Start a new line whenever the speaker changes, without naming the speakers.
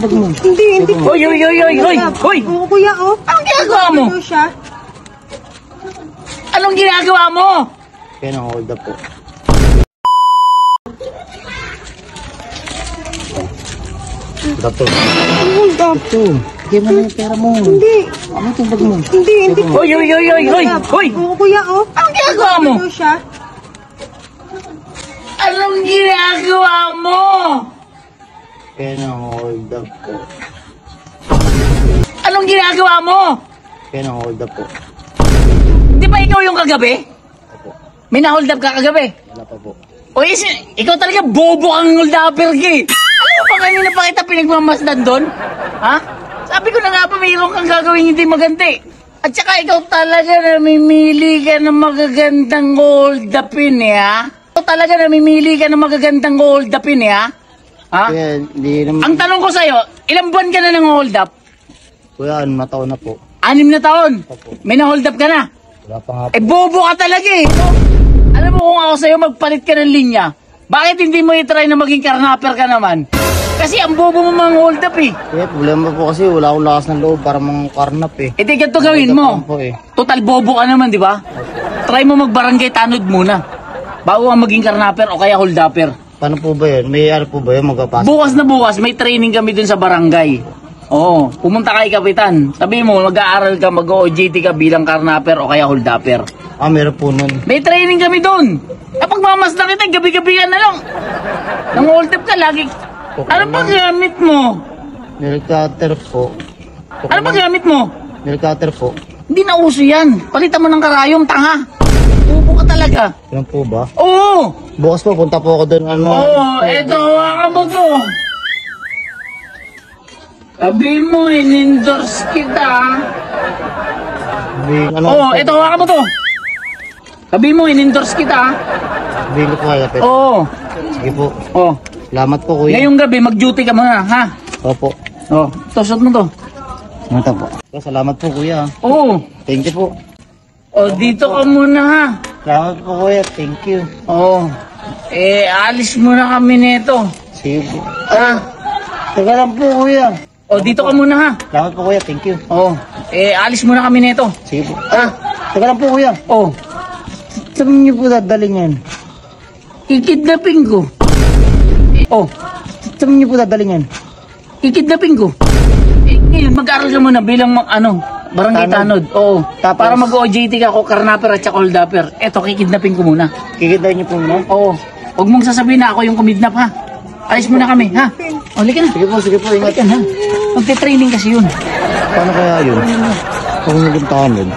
bag mo?
Hindi.
Hoy! Hoy!
Oo, kuya, oh.
Anong ginagawa mo?
Ano siya?
Anong ginagawa mo?
Kaya nang hold up po. Hold up to.
Hold up.
Ito. Bigyan mo na yung pera mo.
Hindi.
Ano itong bag mo?
Hindi.
Hoy! Hoy!
Oo, kuya, oh.
Anong ginagawa mo?
Ano siya?
Anong ginagawa mo?
Kaya nang hold up po.
Anong ginagawa mo?
Kaya nang hold up po.
Di ba ikaw yung kagabi?
Opo.
May na-hold up ka kagabi?
Wala pa po.
O ikaw talaga bobo kang hold upper ka eh. Ano ba kanina pa kita pinagmamasdan doon? Ha? Sabi ko na nga ba mayroon kang gagawin hindi maganda. At saka ikaw talaga namimili ka ng magagandang hold upin eh ha? Ikaw talaga namimili ka ng magagandang hold upin eh ha? Ha?
Kaya hindi naman.
Ang tanong ko sa'yo, ilang buwan ka na ng hold up?
Kuya, 6 taon na po.
6 na taon? May na-hold up ka na?
Wala pa nga po.
Eh bobo ka talaga eh. Alam mo kung ako sa'yo magpalit ka ng linya, bakit hindi mo i-try na maging karnaper ka naman? Kasi ang bobo mo mga hold up eh.
Kaya problema po kasi wala akong lakas ng loob para mga karnap eh.
Eh di ganito gawin mo.
Po eh.
Total bobo ka naman, di ba? Try mo magbarangay tanod muna. Bago ka maging karnaper o kaya hold upper.
Paano po ba yun? May ano po ba yun? Magpapasok?
Bukas na bukas, may training kami dun sa barangay. Oo, pumunta kay kapitan. Sabi mo, mag-aaral ka, mag-OJT ka bilang karnaper o kaya hold upper.
Ah, meron po nun.
May training kami dun. Kapag mamasdan kita, gabi-gabi yan na lang. Nang hold up ka lagi. Ano ba gamit mo?
Nail cutter po.
Ano ba gamit mo?
Nail cutter po.
Hindi na uso yan. Palitan mo ng karayom, tanga. Upo ka talaga.
Yan po ba?
Oo.
Bukas po, punta po ako doon. Ano?
Oo, eto, hawakan mo to. Sabi mo, in-endorse kita.
Ano?
Oo, eto, hawakan mo to. Sabi mo, in-endorse kita.
Sabihin ko po kayo, kapit.
Oo.
Sige po.
Oo.
Salamat po, kuya.
Ngayong gabi, mag-duty ka muna, ha?
Opo.
Oo, tosot mo to.
Ano po? Salamat po, kuya.
Oo.
Thank you po.
O, dito ka muna, ha?
Salamat po, kuya. Thank you.
Oo. Alis muna kami nito.
Sige po.
Ha?
Teka lang po, kuya.
O, dito ka muna, ha?
Salamat po, kuya. Thank you.
Oo. Alis muna kami nito.
Sige po.
Ha?
Teka lang po, kuya.
Oo.
Saan niyo po dadaling yan?
Kikidnapin ko. Oh,
Saan niyo po dadaling yan?
kikidnapin ko. Ngayon, mag-aaral ka muna bilang barangay tanod. Oo.
Tapos?
Para mag-OJT ka ako, karnaper at saka hold upper. Eto, kikidnapin ko muna.
Kikita niyo po muna?
Oo. Huwag mong sasabihin na ako yung kumidnap, ha? Alis muna kami, ha? O, halika na.
Sige po. Ingat.
Halika na. Magte-training kasi yun.
Paano kaya yun? Kung naging tanod.